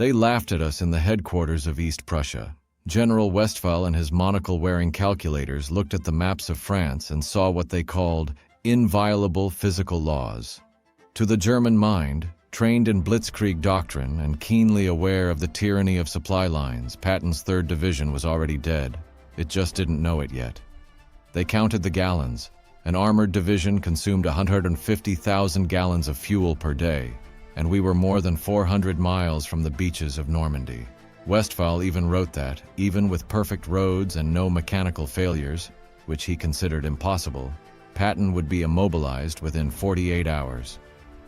They laughed at us in the headquarters of East Prussia. General Westphal and his monocle-wearing calculators looked at the maps of France and saw what they called inviolable physical laws. To the German mind, trained in blitzkrieg doctrine and keenly aware of the tyranny of supply lines, Patton's 3rd Division was already dead. It just didn't know it yet. They counted the gallons. An armored division consumed 150,000 gallons of fuel per day, and we were more than 400 miles from the beaches of Normandy. Westphal even wrote that, even with perfect roads and no mechanical failures, which he considered impossible, Patton would be immobilized within 48 hours.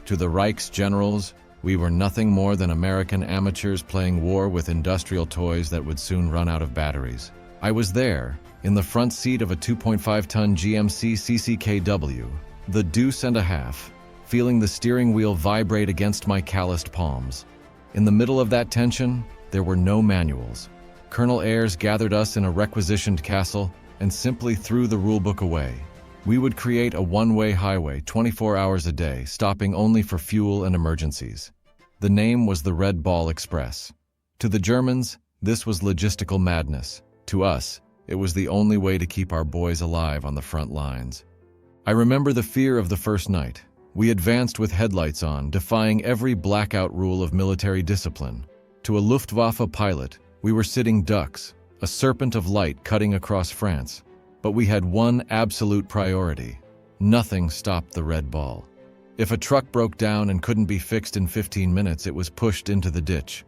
To the Reich's generals, we were nothing more than American amateurs playing war with industrial toys that would soon run out of batteries. I was there, in the front seat of a 2.5-ton GMC CCKW, the deuce and a half, feeling the steering wheel vibrate against my calloused palms. In the middle of that tension, there were no manuals. Colonel Ayres gathered us in a requisitioned castle and simply threw the rulebook away. We would create a one-way highway 24 hours a day, stopping only for fuel and emergencies. The name was the Red Ball Express. To the Germans, this was logistical madness. To us, it was the only way to keep our boys alive on the front lines. I remember the fear of the first night. We advanced with headlights on, defying every blackout rule of military discipline. To a Luftwaffe pilot, we were sitting ducks, a serpent of light cutting across France. But we had one absolute priority. Nothing stopped the Red Ball. If a truck broke down and couldn't be fixed in 15 minutes, it was pushed into the ditch.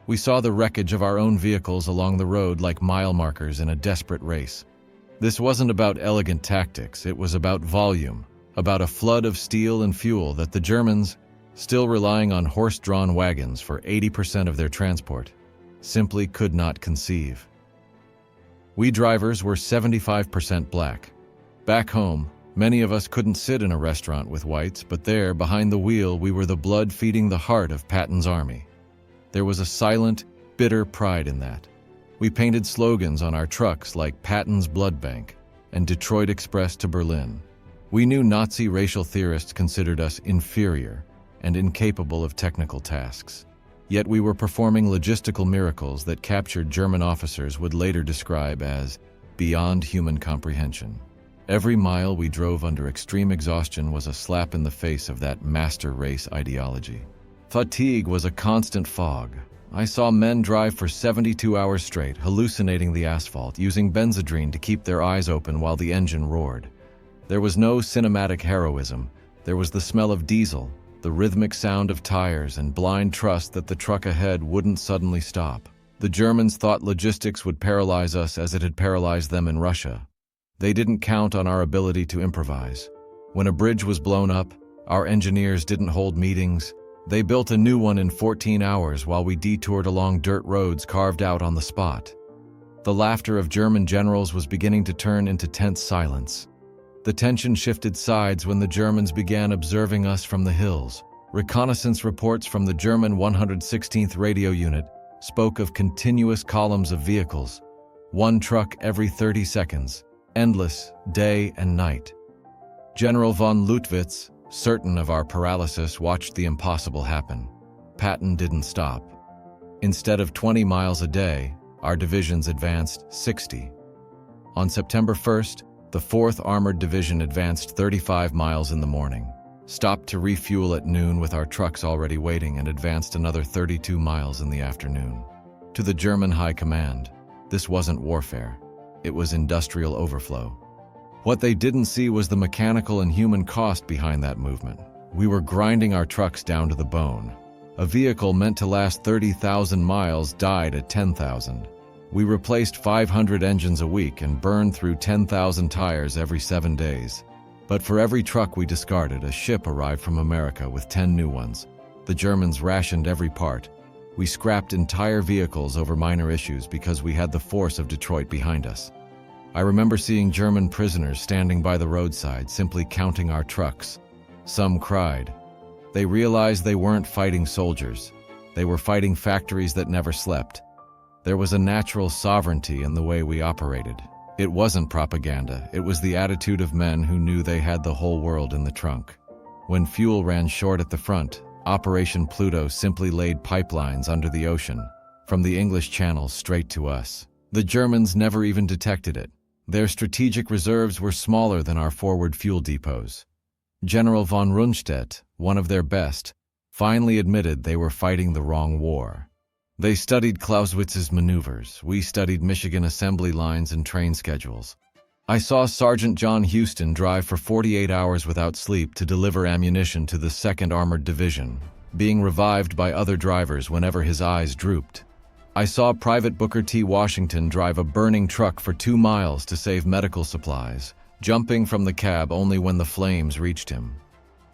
We saw the wreckage of our own vehicles along the road like mile markers in a desperate race. This wasn't about elegant tactics, it was about volume, about a flood of steel and fuel that the Germans, still relying on horse-drawn wagons for 80% of their transport, simply could not conceive. We drivers were 75% black. Back home, many of us couldn't sit in a restaurant with whites, but there, behind the wheel, we were the blood feeding the heart of Patton's army. There was a silent, bitter pride in that. We painted slogans on our trucks like Patton's Blood Bank and Detroit Express to Berlin. We knew Nazi racial theorists considered us inferior and incapable of technical tasks. Yet we were performing logistical miracles that captured German officers would later describe as beyond human comprehension. Every mile we drove under extreme exhaustion was a slap in the face of that master race ideology. Fatigue was a constant fog. I saw men drive for 72 hours straight, hallucinating the asphalt, using Benzedrine to keep their eyes open while the engine roared. There was no cinematic heroism. There was the smell of diesel, the rhythmic sound of tires, and blind trust that the truck ahead wouldn't suddenly stop. The Germans thought logistics would paralyze us as it had paralyzed them in Russia. They didn't count on our ability to improvise. When a bridge was blown up, our engineers didn't hold meetings. They built a new one in 14 hours while we detoured along dirt roads carved out on the spot. The laughter of German generals was beginning to turn into tense silence. The tension shifted sides when the Germans began observing us from the hills. Reconnaissance reports from the German 116th Radio Unit spoke of continuous columns of vehicles, one truck every 30 seconds, endless, day and night. General von Leutwitz, certain of our paralysis, watched the impossible happen. Patton didn't stop. Instead of 20 miles a day, our divisions advanced 60. On September 1st, the 4th Armored Division advanced 35 miles in the morning, stopped to refuel at noon with our trucks already waiting, and advanced another 32 miles in the afternoon. To the German High Command, this wasn't warfare. It was industrial overflow. What they didn't see was the mechanical and human cost behind that movement. We were grinding our trucks down to the bone. A vehicle meant to last 30,000 miles died at 10,000. We replaced 500 engines a week and burned through 10,000 tires every 7 days. But for every truck we discarded, a ship arrived from America with 10 new ones. The Germans rationed every part. We scrapped entire vehicles over minor issues because we had the force of Detroit behind us. I remember seeing German prisoners standing by the roadside, simply counting our trucks. Some cried. They realized they weren't fighting soldiers. They were fighting factories that never slept. There was a natural sovereignty in the way we operated. It wasn't propaganda. It was the attitude of men who knew they had the whole world in the trunk. When fuel ran short at the front, Operation Pluto simply laid pipelines under the ocean, from the English Channel straight to us. The Germans never even detected it. Their strategic reserves were smaller than our forward fuel depots. General von Rundstedt, one of their best, finally admitted they were fighting the wrong war. They studied Clausewitz's maneuvers. We studied Michigan assembly lines and train schedules. I saw Sergeant John Houston drive for 48 hours without sleep to deliver ammunition to the 2nd Armored Division, being revived by other drivers whenever his eyes drooped. I saw Private Booker T. Washington drive a burning truck for 2 miles to save medical supplies, jumping from the cab only when the flames reached him.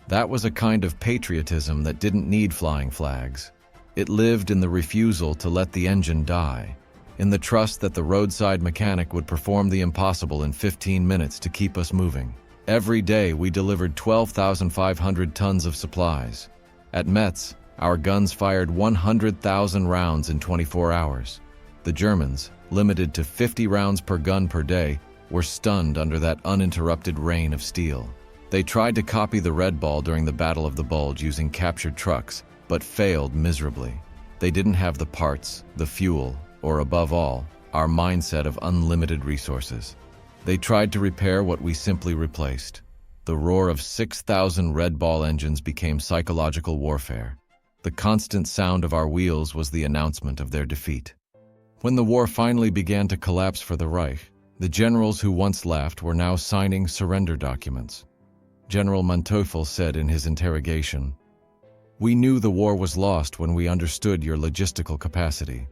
That was a kind of patriotism that didn't need flying flags. It lived in the refusal to let the engine die, in the trust that the roadside mechanic would perform the impossible in 15 minutes to keep us moving. Every day we delivered 12,500 tons of supplies. At Metz, our guns fired 100,000 rounds in 24 hours. The Germans, limited to 50 rounds per gun per day, were stunned under that uninterrupted rain of steel. They tried to copy the Red Ball during the Battle of the Bulge using captured trucks, but failed miserably. They didn't have the parts, the fuel, or above all, our mindset of unlimited resources. They tried to repair what we simply replaced. The roar of 6,000 Red Ball engines became psychological warfare. The constant sound of our wheels was the announcement of their defeat. When the war finally began to collapse for the Reich, the generals who once laughed were now signing surrender documents. General Manteuffel said in his interrogation, "We knew the war was lost when we understood your logistical capacity.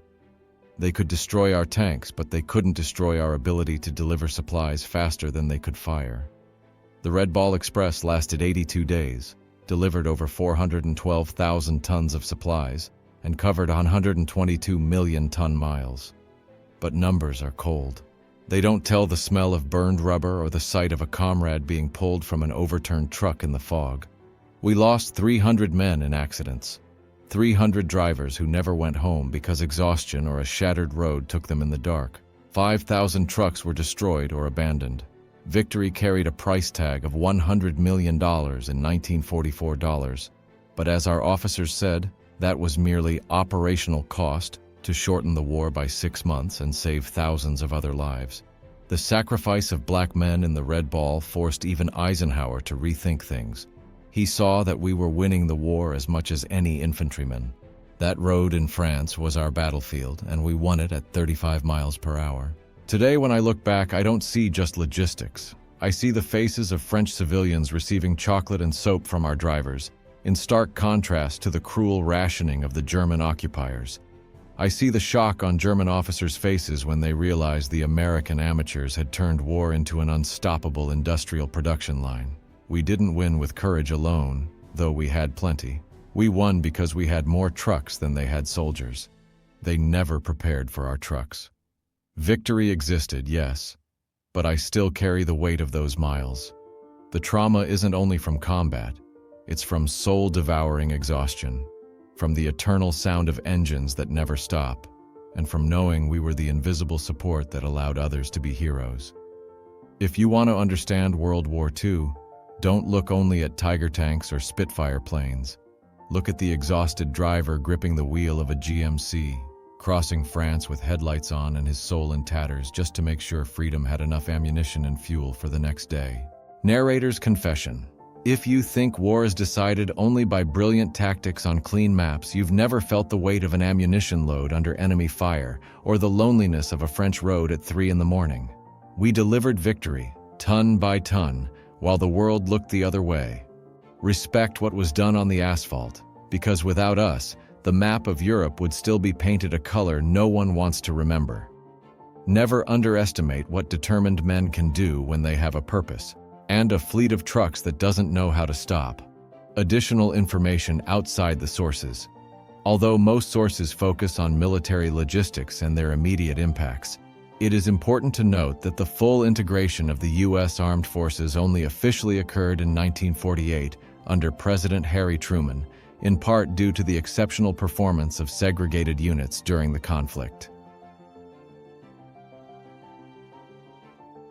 They could destroy our tanks, but they couldn't destroy our ability to deliver supplies faster than they could fire." The Red Ball Express lasted 82 days, delivered over 412,000 tons of supplies, and covered 122 million ton miles. But numbers are cold. They don't tell the smell of burned rubber or the sight of a comrade being pulled from an overturned truck in the fog. We lost 300 men in accidents, 300 drivers who never went home because exhaustion or a shattered road took them in the dark. 5,000 trucks were destroyed or abandoned. Victory carried a price tag of $100 million in 1944 dollars, but as our officers said, that was merely operational cost to shorten the war by 6 months and save thousands of other lives. The sacrifice of black men in the Red Ball forced even Eisenhower to rethink things. He saw that we were winning the war as much as any infantryman. That road in France was our battlefield, and we won it at 35 miles per hour. Today, when I look back, I don't see just logistics. I see the faces of French civilians receiving chocolate and soap from our drivers, in stark contrast to the cruel rationing of the German occupiers. I see the shock on German officers' faces when they realized the American amateurs had turned war into an unstoppable industrial production line. We didn't win with courage alone, though we had plenty. We won because we had more trucks than they had soldiers. They never prepared for our trucks. Victory existed, yes, but I still carry the weight of those miles. The trauma isn't only from combat, it's from soul-devouring exhaustion, from the eternal sound of engines that never stop, and from knowing we were the invisible support that allowed others to be heroes. If you want to understand World War II, don't look only at Tiger tanks or Spitfire planes. Look at the exhausted driver gripping the wheel of a GMC, crossing France with headlights on and his soul in tatters just to make sure freedom had enough ammunition and fuel for the next day. Narrator's confession. If you think war is decided only by brilliant tactics on clean maps, you've never felt the weight of an ammunition load under enemy fire or the loneliness of a French road at 3 in the morning. We delivered victory, ton by ton, while the world looked the other way. Respect what was done on the asphalt, because without us, the map of Europe would still be painted a color no one wants to remember. Never underestimate what determined men can do when they have a purpose, and a fleet of trucks that doesn't know how to stop. Additional information outside the sources. Although most sources focus on military logistics and their immediate impacts, it is important to note that the full integration of the U.S. Armed Forces only officially occurred in 1948 under President Harry Truman, in part due to the exceptional performance of segregated units during the conflict.